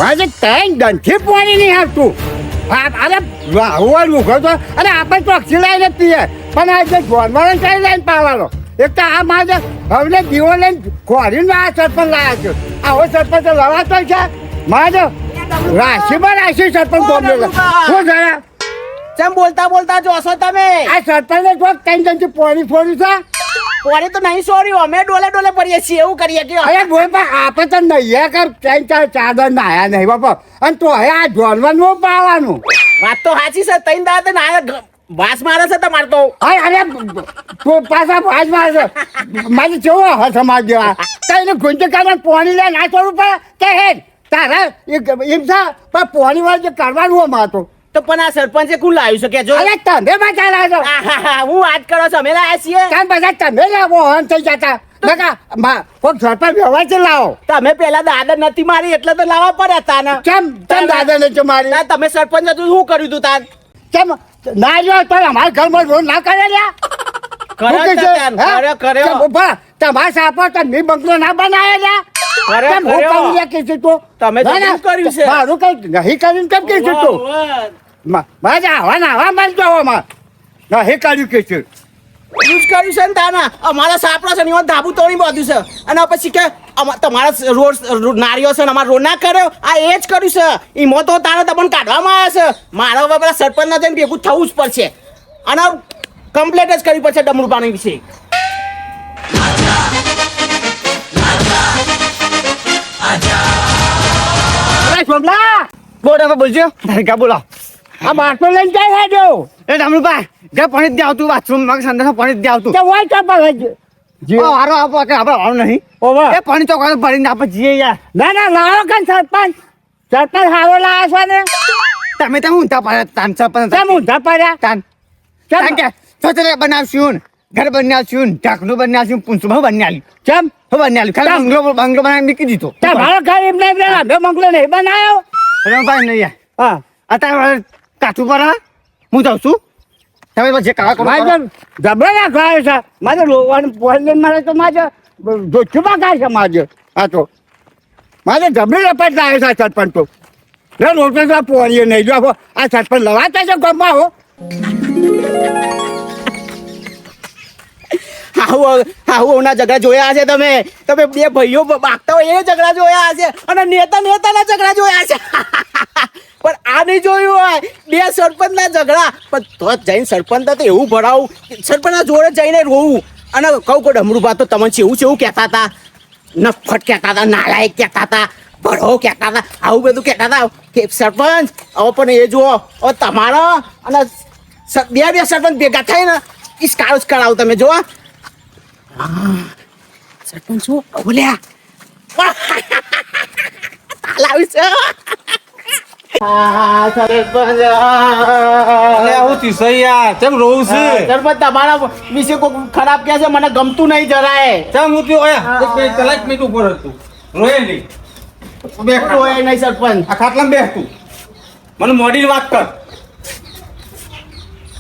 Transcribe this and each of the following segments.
આજે ત્રણ દંથી પાણી નહીં આવતું. અરે વાહવાનું ઘર અરે આપણે ચોકસી લઈને પીએ પણ આજે ગોળવાળો કઈ લઈને પાવાનો. એક તો આ મારે હવે દીવો લઈને ખોરીને આ સરપંચ લાવ્યા છે. આવો સરપંચ લવાતો છે મારે રાશિમાં રાશિ સરપંચ બોમ્બે શું જરા કેમ બોલતા જોશો તમે? આ સરપંચને જો ત્રણ દંથી પાણી ફોડ્યું છે. પોરે તો નહીં સોરી, અમે ડોલે પડીએ છીએ, એવું કરીએ કે અરે બોલ પણ આપણે તો નહીં કર ત્રણ ચાદર નાયા નહીં બાપા. અને તો હવે આ જોડવાનું પાવાનું. વાત તો સાચી છે. તૈન દાદા ના વાસ મારે છે તમારે તો. અરે તું પાછા ભાજ મારશે મારે કેવો હસ સમાજ જેવા તઈને ગુંજ કાઢે પાણી લઈને ના છોડવું પડે કે હે તારા એમ છે પણ પાણી વાળું જે કરવાનું અમારે તો પણ આ સરપંચે કોણ લાવ્યું છે કે જો? અરે તમે બધા લાવો હું વાત કરો છો, અમે લાયા છીએ. કામ બધા તમે લાવો હન થઈ જતા બકા કોઈક સરપંચ વ્યવહાર છે લાવો. તમે પેલા દાદા નથી મારી એટલે તો લાવવા પડ્યા તા ને. કેમ દાદા ને છે મારી? ના, તમે સરપંચ હતું શું કર્યું તું તાર? કેમ ના જો તો અમારા ઘરમાં રોડ ના કરે લ્યા. તમારા સાપો તમે બંગલો ના બનાવે લ્યા. તમે કર્યું છે મારું કઈ નહીં કર્યું કેમ કે છે તું મારે આવા મારજો નહીં કર્યું કે છે યુઝ કર્યું છે ને તાના અમારા સાપડા છે ને એમાં ધાબુ તોડી બાંધ્યું છે અને પછી કે તમારા રોડ નારીઓ છે ને અમારા રોડ ના કર્યો. આ એ જ કર્યું છે. એમાં તો તારા તમને કાઢવામાં આવ્યા છે. મારા હવે પેલા સરપંચ ના જઈને ભેગું થવું જ પડશે અને કમ્પ્લેટ જ કરવી પડશે ડમરૂ પાણી વિશે. બોલજો કા બોલાવ. આ માટલો લઈને જાય જો એ ડમરુભાઈ જે પાણી જ આવતું બાથરૂમ માં સંદર પાણી જ આવતું હોય તો હારો આપો કે આપણે આવું નહીં. એ પાણી ચોકડ ભરીને આપણે જઈએ યાર. ના લાવો કાન સરપંચ હારો લાવ્યા છે ને તમે તો ઊંધા પડ્યા તાન સરપંચ કેમ ઊંધા પડ્યા તાન કે છોતરે બનાવશું ઘર બનાવશું ઢાકણું બનાવશું પૂંછું બનાવ્યું કેમ હું બનાવ્યું ખાલી બંગલો બનાવી મૂકી દીધો. તમારો ઘર એમ નહીં બંગલો નહીં બનાવ્યો ભાઈ નહીં યાર. હા અત્યારે કાઠું પર હું જાઉં છું. તમે પછી કાકા કરો જબરા ખાય છે મારે રોવાનું પોઈન્ટ મારે તો મારે જોચુમાં ખાય છે મારે. આ તો મારે જબરી રપાટ લાવે છે સરપંચ તો રોટો તો પોરીએ નહીં જો આ સરપંચ લવાતા છે ગામમાં હો. હાઉના ઝઘડા જોયા છે તમે બે ભાઈઓ બાગતા હોય એ ઝઘડા જોયા છે અને નેતાના ઝઘડા જોયા છે. પણ આ નહીં જોયું હોય બે સરપંચ ના ઝઘડા. પણ તો જઈને સરપંચ તો એવું ભરાવું સરપંચ ના જોડે જઈને રોવું અને કહું કે ડમરૂભા તો તમને એવું કહેતા હતા, નફટ કહેતા હતા, નાલાયક કહેતા હતા, ભરો કહેતા હતા, આવું બધું કહેતા હતા કે સરપંચ હવે પણ એ જુઓ હવે તમારા અને બે સરપંચ ભેગા થાય ને ઇસ્કારો જ કરાવું તમે જુઓ. સરપંચ શું બોલ્યા લાવી છે સરપંચ તમારા વિશે કોઈ ખરાબ કહે છે મને ગમતું નહીં જરાય. નહીં સરપંચ આ ખાટલામાં બેસતું મને મોડી વાત કર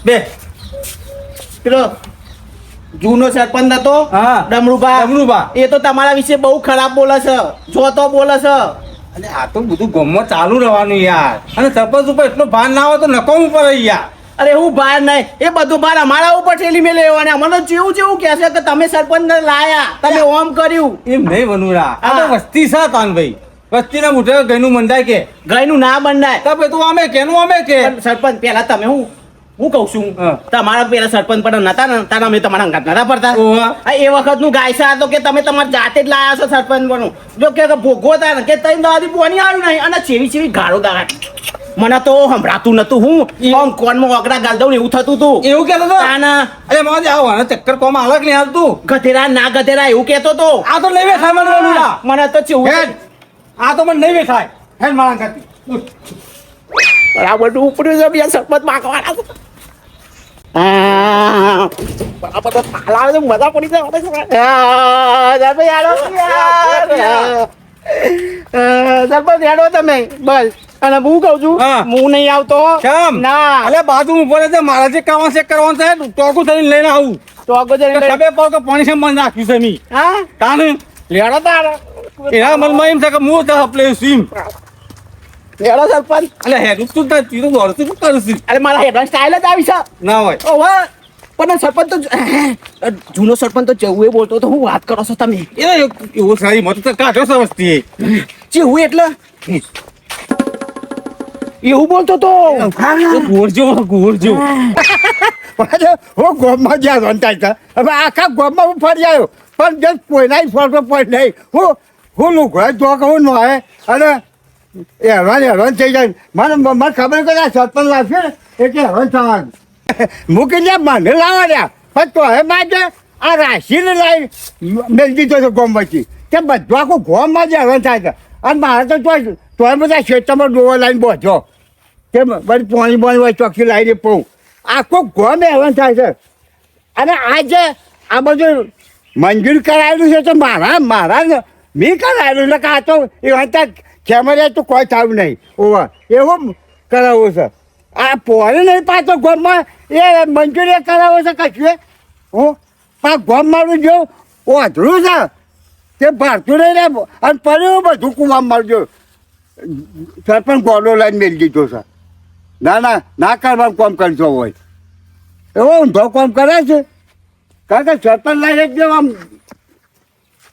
બે પેલો જૂનો સરપંચ હતો ડમરૂભા એ તો તમારા વિશે બહુ ખરાબ બોલે છે. જો તો બોલે છે. અને આ તો બધું ગમો ચાલુ રહેવાનું યાર. અને સરપંચ ઉપર એટલો ભાર ના હોય તો નકોમ ઉપર યાર. અરે હું ભાર નહીં એ બધું ભાર અમારા ઉપર ઠેલી મેં લેવાના. મને જેવું કહે છે કે તમે સરપંચ ને લાયા તમે ઓમ કર્યું એમ નહીં બનુરા. આ તો વસ્તી છે તાન ભાઈ વસ્તીના મોઢે ગયનું મંડાય કે ગયનું ના બંધાય. તો તું અમે કેનું અમે કે સરપંચ પેલા તમે હું કઉ છું તમારા પેલા સરપંચ પણ નતા ને તારા અમે તમારા અંગાત નતા પડતા. એ વખત નું ગાયસા હતો કે તમે તમારી જાતે જ લાયા છો સરપંચ બનું. જો કે ભોગવો હતા ને કે તઈ દાદી પોની આવ્યું નહીં અને ચેવી ગાળો દાડા મને તો સંભળાતું નતું. હું આમ કોનમાં ઓગડા ગાલ દઉં એવું થતું હતું. એવું કેતો તો તાના અરે મોજ આવો ચક્કર કોમ અલગ નહીં આવતું. ગધેરા ના ગધેરા એવું કેતો તો. આ તો નહીં બેઠાય મને બનુરા. મને તો ચેવું આ તો મને નહીં બેઠાય હેડ મારા કરતી બરાબર ઉપડ્યું છે બે સરપંચ માગવાના છે. બરાબર તો તાલા આવે મજા પડી જાય. સરપંચ હેડો તમે બસ. અને હું કઉ છું હું નહીં આવતો ના. અલે બાજુ ઉપર છે મારા જે કામ છે કરવાનું છે ટોકું થઈને લઈને આવું તો આગળ ખબે પાવ કે પાણી છે મન નાખ્યું છે મી હા તાને લેડો તારા એના મનમાં એમ છે કે હું તો પ્લે સીમ હેડો સરપંચ. એટલે હેડું તું તાર તીરું દોડતું શું કરું છું? અરે મારા હેડવાની સ્ટાઇલ જ આવી છે. ના હોય ઓહો પણ સરપંચ તો જૂનો સરપંચ તો જવું એ બોલતો તો હું વાત કરો છો તમે? એવું સારી મત તો કાઢો છો વસ્તી જેવું એટલે એવું બોલતો તો ગોરજો હું ગોમમાં જ્યાં રંટાઈ હતા હવે આખા ગોમમાં હું ફરી આવ્યો પણ જે કોઈના ફોટો પડી નહીં હું લુઘડે જો કહું ન હોય અને હેરાન થઈ જાય મને ખબર કે આ સરપંચ લાવશે ને એટલે હેરાન થવાનું મૂકી દે મને લાવવા રહ્યા પણ તો હવે મારે આ રાશિને લાવી મેળ દીધો છે ગોમમાંથી કે બધું આખું ગોમમાં જ હેરાન થાય છે અને મારે તો તોય બધા ખેતરમાં ડોવા લાવીને પહોંચો કે બધી પાણી હોય ચોખ્ખી લાવીને પઉં આખું ગોમ હેરાન થાય છે અને આજે આ બધું મંજૂર કરાયેલું છે તો મારા મેં કરાયેલું એટલે કે આ તો એ હતા ખેમરિયા તો કોઈ થયું નહીં ઓવા એવું કરાવવું છે આ પોરે નહીં પાછો ગોમમાં એ મંજૂરી કરાવો છે કશું હું પણ ગોમ મારું જો ઓધરું છે તે ભરતું નહીં ને અને પડ્યું બધું કુવા મારજો સરપંચ ગોડો લઈને મેળ દીધો છે ના કરવાનું કામ કરજો હોય એવો ઊંધો કામ કરે છે કારણ કે સરપંચ લઈને જ આમ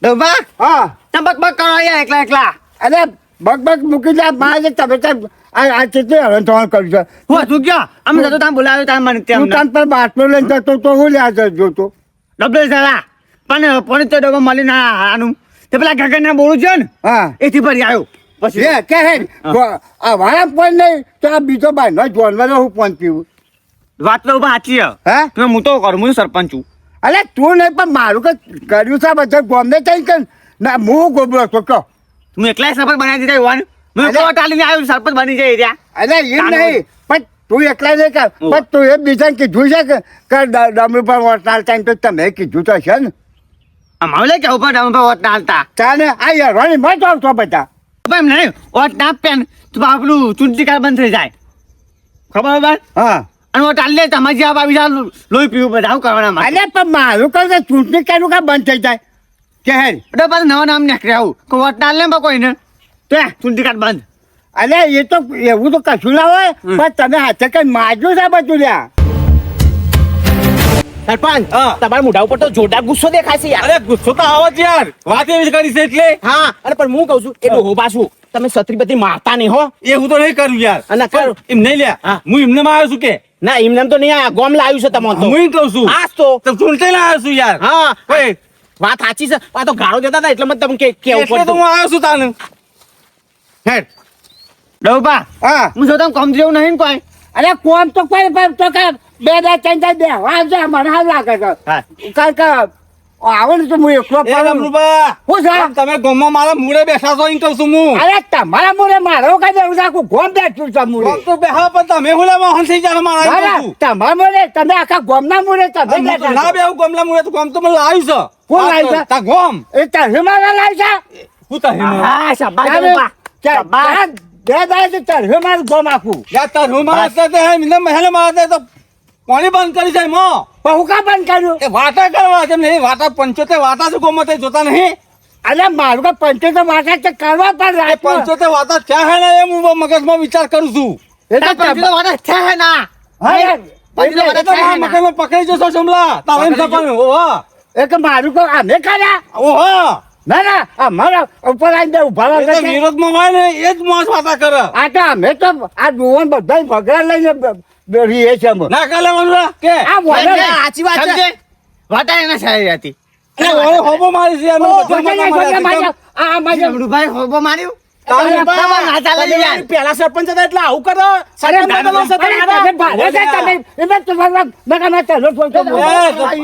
ડોબા હા તમે બક કરો અહીંયા એકલા અરે બગ મૂકી દે મારે તમે આ કેટલી હવે તમારે કર્યું છે હું હતું ક્યાં અમે જતો તમે બોલાવ્યો તમે મને તું તને પર બાટલો લઈને જતો તો હું લ્યા જોતો ડબલ સાલા પણ પોણી તો ડોબા મળી ના આનું તે પેલા ગગનને બોલું છે ને હા એથી ફરી આવ્યો પછી એ કે હે આ વાળા પણ નહીં તો આ બીજો ભાઈ ન જોનવાનો હું પણ પીવું વાત તો સાચી હે હે હું તો કરું હું સરપંચ છું અરે તું નહીં પણ મારું કે કર્યું છે બધા ગોમને કઈ કે ના હું ગોબરો તો કહો હું એકલા સરપંચ બનાવી દીધા યુવાન હું એકલો ટાલીને આવ્યો સરપંચ બની જાય ત્યાં અરે એમ નહીં પણ તું એકલા નહીં કર પણ તું એ બીજાને કીધું છે કે ડમરૂ પર વોટનાલ ટાઈમ તો તમે કીધું તો છે ને અમારે કે ઉપર ડાઉન પર વોટ ના હાલતા ચાલે આ યાર મત આવતો બધા એમ નહીં વોટ ના પેન તો આપણું ચૂંટણી કાર્ડ બંધ થઈ જાય ખબર હોય હા અને વોટ હાલ લે તમારે જ્યાં આવી જાય લોહી પીવું બધા આવું કરવાના અરે પણ મારું કહું કે ચૂંટણી કર્યું કે બંધ થઈ જાય કે હે એટલે પાછું નવા નામ નીકળ્યા આવું કે વોટ ના લે કોઈને તો ચૂંટણી કાર્ડ બંધ અરે એ તો એવું તો કશું ના હોય પણ તમે હાથે કઈ માજુ છે બધું લ્યા સરપંચ હા. તમારા મોઢા ઉપર તો જોરદાર ગુસ્સો દેખાય છે યાર અરે ગુસ્સો તો આવો જ યાર વાત એવી કરી છે એટલે હા અરે પણ હું કહું છું એ ડોહો પાછું તમે છત્રી બધી મારતા નહીં હો એ હું તો નહીં કરું યાર અને કર એમ નહીં લ્યા હા. હું એમને માં આવ્યો છું કે ના એમને તો નહીં આ ગોમ લાવ્યું છે તમને તો હું એમ કહું છું આજ તો ચૂંટણી લાવ્યો છું યાર હા ઓય વાત સાચી છે આ તો ગાળો દેતા હતા એટલે મને તમને કેવું એટલે તો પડતું હું આવ્યો છું તાને હેડ ડોબા હા હું જો તમે કમ જેવું નહીં ને કોઈ અરે કોમ તો કોઈ પણ તો કે બે ત્રણ બે વાંચે મને હાલ લાગે છે હા. કારણ કે આવો ને તો હું એકલો એ પડું. રમરૂબા, હું છે? તમે ગામમાં મારા મૂળે બેઠા છો એમ કહું છું હું અરે તમારા મોરે મારો કઈ દેવું આખું ગોમ બેઠું છે મૂરે ગામ તો બેહા પણ તમે હુલે મોહન થઈ જાય મારા એમ ના, કહું છું. તમારા મોરે તમે આખા ગોમના મોરે તમે અને હું તો બેઠા ના છો. બેહું ગામલા મૂળે તો ગામ તો મને લાવ્યું છે કોણ લાવ્યું છે? તા ગામ એ તને મારા લાવી છે હું તા હિમા હા શાબાશ ચાલે. ડોબા. ચાલ, બે દાડે તો તને મારું ગોમ આખું યા તાર હું મારા તે મને મહેલે મારા તો પાણી બંધ કરી જાય મો પણ હું કા બંધ કર્યું એ વાટા કરવા તેમ નહીં વાટા 75 વાટા છે ગામમાં તે જોતા નહીં અરે મારું કે પંચોતેર વાટા તો કરવા પણ એ રાખ્યું. 75 વાટા ક્યાં હે ને એમ હું મગજમાં વિચાર કરું છું એ તો તાર પંચીનો વાળા છે હે ના હા, યાર. પંચીનો એ તો મારા મગજમાં પકડી જશો સમલા તાવ એમ થવાનું ઓહો એ કે મારું કો અમે કર્યા ઓહો ના ના અમારા ઉપર આવીને બે ઉભા એ તો રાખે છે. વિરોધમાં હોય ને એ જ મોસ વાતા કરે આ તો અમે તો આ ડોવન બધા ભગરા લઈને રહીએ છીએ અમે. ના કાલે મનુરા કે આ વોલે સમજે? સાચી વાત છે સમજે? વાટા એના સારી હતી એ ઓય હોબો મારી છે એનો બધો આ મારે ભાઈ હોબો માર્યું તારે તમારે ના ચાલે યાર. પેલા સરપંચ હતા એટલે આવું કરો અરે સરપંચ બદલો છે તમે તમારે. ભારે છે તમે. એમાં તમારા મેં તને ફોન કર્યો.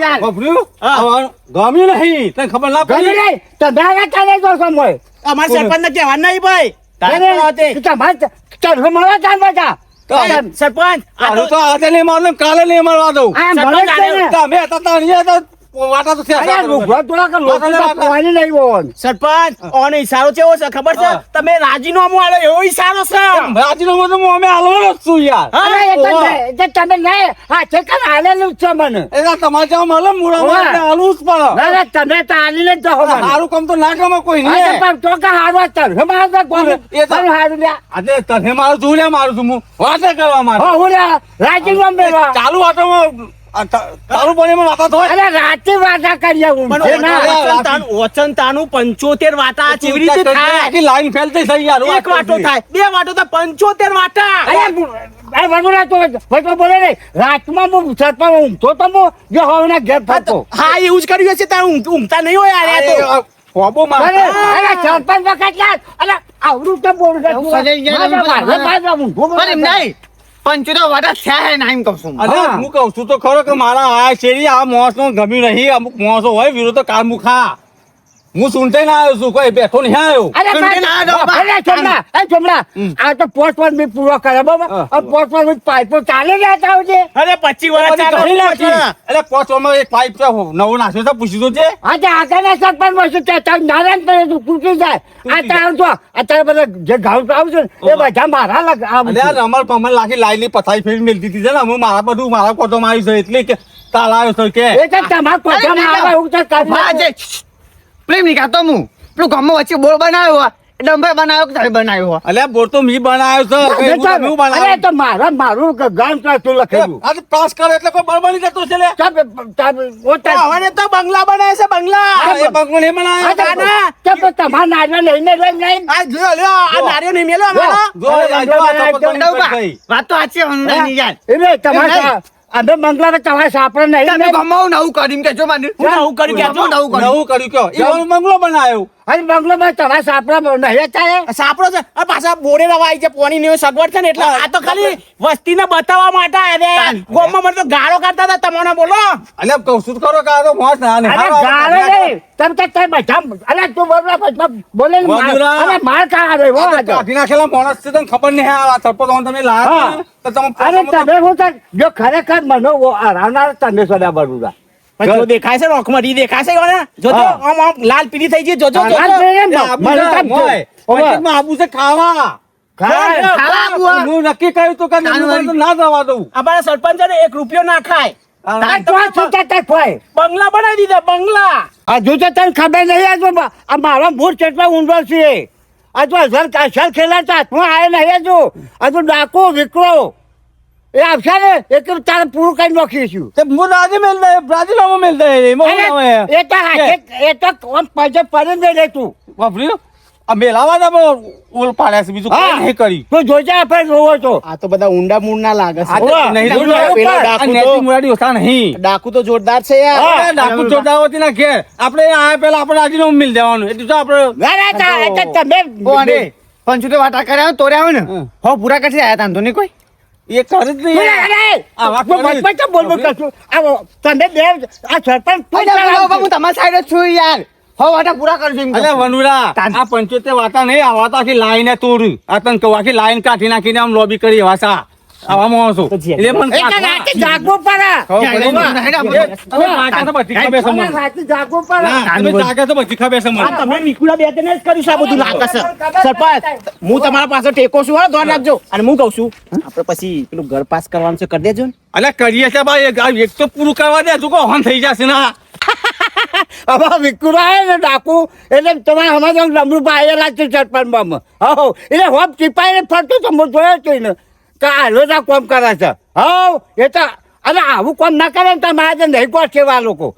યાર. બબડ્યું ગમ્યું નહીં તને ખબર ના ગમે પડી નહીં. તમારા કાલે જો સમય. અમારે સરપંચ ને કહેવા નહીં ભાઈ અરે, તમારે તને મળવા ચાલવા જા. તો સરપંચ આ આનું તો તો આજે નહીં મારું કાલે નહીં મારવા દઉં આ સરપંચ મળે જ છે ને. તમે હતા તો અહીંયા તો વાટા તો થયા અરે લુગડો થોડા કે લોકો તો પાણી નહીં હોવાનું. સરપંચ ઓનો ઈશારો કેવો છે ખબર છે હા. તમે રાજીનામું આલો એવો ઈશારો છે રાજીનામું તો અમે હાલવાનો જ છું યાર. અરે એ તો તમે નહીં હાથે કઈ હાલેલું જ છે મને. એના તમાચા મળે મૂળામાં ઓવે. એટલે હાલવું જ પડે. ના, ના, તમે તો હાલીને જ જાઓ મને. સારું કામ તો ના ગમે કોઈ હા, નહીં. તો પણ તો કે હારું જ ચાલે. મારે તો કોણ? એ તો- મારું હારું લ્યા. આજે તને મારું છું લે મારું છું હું વાતે કરવા માટે. હો, હું લ્યા, રાજીનામું મેળવા. ચાલુ વાતોમાં ચાલુ પાણીમાં વાતા થાય. અરે રાતે વાતા કરીએ હું. પણ છે ના? ઓચનતાનું 75 વાટા કેવી રીતે થાય આખી લાઈન ફેલ થઈ થઈ યાર એક વાટો થાય બે વાટો થાય 75 વાટા અરે વગોડા તો વચમાં બોલે નહીં. રાતમાં હું છતમાં ઊંઘતો તો હું જે હોવના ઘેર ફરતો. હા એવું જ કર્યું હશે તારું ઊંઘતા નહીં હોય યાર આ તો ફોબો અરે માર સરપંચ વખત યાર, અરે આવડું તો બોલું છે તું. મારે ઊંઘું બોલે છે. અરે હું કહું છું તો ખરો કે મારા આ શેરી આ મોસ નો ગમ્યું નહીં. અમુક મોસો હોય વિરોધ તો કામ મુખા હું સુનતે ના આવ્યો છું કોઈ બેઠો નહીં આવ્યો. અરે ચોમડા, આ તો પોસ્ટ પર બી પૂરો કરે બરાબર. આ પોસ્ટ પર બી પાઇપો ચાલે જતા હોય છે. અરે 25 વર્ષ બધી ચાલે ઘણી નાખી. એટલે પોચવામાં એક પાઇપ છે નવો નાખ્યો છે પૂછી જોજે. આજે આગળના સરપંચ વસ્તુ નારાયણ કરે તું તૂટી જાય. આ તારું તો અત્યારે બધા જે ઘઉં આવશે ને એ બધા મારા લગ અરે આ રમણ પમણ લાખી લાઈની પથારી ફેરી મેલતી હતી ને હું મારા બધું મારા કોટોમાં આવ્યું છે એટલે કે તાલ આવ્યો છે કે એ તો તમારા કોઠામાં આવે એવું તો કરી નાખો. પ્રેમ નહીં ખાતો હું પેલું ગામમાં વચ્ચે બોર બનાવ્યો ડંભે બનાવ્યો કે તારે બનાવ્યો અલ્યા બોર તો મી બનાવ્યો છે કઈ હું તો મી અરે બનાવ્યો. તો મારું ગામ તું લખેલું. આ તો પાસ કરે એટલે કોઈ બળબડી જતો છે લે. હવે તો બંગલા બનાવે છે બંગલા આ એ બંગલો નહીં બનાવ્યો. તમારા નારિયેળ લઈને લઈને આ લ્યો આ નારિયેળ નહીં મેલો અમારો જો આ જો આ ચપ્પલ તો નહીં. વાત તો સાચી હમણાંની યાર એટલે તમારા અમે મંગલા તમારે સાપડે નહીં તમે ગમાવું નવું કર્યું કે જો મને હું નવું કર્યું કે નવું કર્યું નવું કર્યું કયો એ બંગલો બનાવ્યો. અને બંગલોમાં તમારા સાપડા નહીં થાય. સાપડો છે આ પાછા બોરે રવાય છે પોણી ની સગવડ છે ને એટલે આ તો ખાલી વસ્તીને બતાવવા માટે અરે ગોમમાં મને તો ગાળો કાઢતા હતા તમને બોલો અલ્યા કહું છું તો ખરો કે આ તો મોસ ના ને અરે ગાળો નહીં તમે તો કઈ બધા અરે તું બોલવા પછી બોલે ને મજૂરા. અરે માર ખા રે હો આજે. કાઢી નાખેલા માણસ છે તને ખબર નહીં આ સરપંચ તમે લાયા હા. તો તમે અરે તમે હું તો જો ખરેખર મને હરાવનાર તમે સદા બરુડા પણ જો દેખાય છે રોખમડી દેખાય છે ને જોજો હા. આમ આમ લાલ પીળી થઈ ગઈ જોજો લાલ જોજો પીળી? મને પંચાયતમાં આબુ છે ખાવા ખાવા હું નક્કી કર્યું તો કે નંદુભાઈ તો ના જવા દઉં. અમારા સરપંચ ને 1 રૂપિયો ના ખાય બંગલા બનાવી દીધા બંગલા હજુ તો તને ખબર નહીં આજુ આ મારો મૂળ કેટલો ઊંડો છે હજુ અસર ખેલાતા હાથમાં આવે નહીં હજુ ડાકો વિકરો એ આવશે ને એક તારે પૂરું કરી નાખીશું તે હું રાજી મેલ દે રાજીનામું મેલ દે એમાં હું આવે. એ તો હાથે એ તો કોણ પૈસે પડી દે રે તું વાપર્યું? આ મેલાવા દે ઓલ પાડ્યા છે બીજું કોઈ હા. નહીં કરી. તું જોજે આપણે જોવો તો આ તો બધા ઊંડા મૂળ ના લાગે આ તો ઓવા. નહીં ડાકુ જોયું. પેલો આ ડાકુ તો- નેતી મુરાડી ઓછા નહીં. ડાકુ તો જોરદાર છે યાર અરે ડાકુ ચોટાવતી ના ઘેર આપણે આ પેલા આપણે રાજીનામું મિલ દેવાનું એટલે તો આપણે ના, ના, ના, એ તો તમે ઓને પંચોતેર વાટા કર્યા તોરે આવે ને હમ. હો પૂરા કરતી આયા તા તો નહીં કોઈ એ કરી જ નહીં. અરે, આ વાત હું કરી. વચમાં કેમ બોલબોલ કરશું? આ તમે બે આ સરપંચ તું અલ્યા, ચલાવજો. હું તમારા સાઈડ જ છું યાર હો વાટા પૂરા કરજો એમ અલ્યા કહું. વનુરા આ 75 વાતા નહીં આવા તો આખી લાઈન તોડ્યું આ તને કહું આખી લાઈન કાઢી નાખીને આમ લોબી કરી એવા સા આવા માણસો એટલે મને એ તો રાતે જાગવું પડે. તમે જાગ્યા તો બધી ખબર છે મને. રાતે જાગવું પડે. ના, તમે જાગ્યા તો બધી ખબર છે મને. આ તમે નીકળ્યા બે તેને જ કર્યું છે આ બધું લાગે છે સરપંચ હું તમારા પાસે ટેકો છું હા ધ્યાન રાખજો અને હું કહું છું આપણે પછી પેલું ઘર પાસ કરવાનું છે કરી દેજો ને અલ્યા કરીએ છે ભાઈ એક તો પૂરું કરવા દે તું કહો હન થઈ જશે ના હવે વિકુરો આવે ને ડાકુ એટલે તમારે અમારે લમડું પાયેલા છે સરપંચમાં હો એટલે હોપ ચીપાઈને ફરતું તો હું જોયો છું ને કે આ લોટા કોમ કરે છે હો એ તો અરે આવું કોમ ના કરે ને તમારે નહીં કોણ કેવા લોકો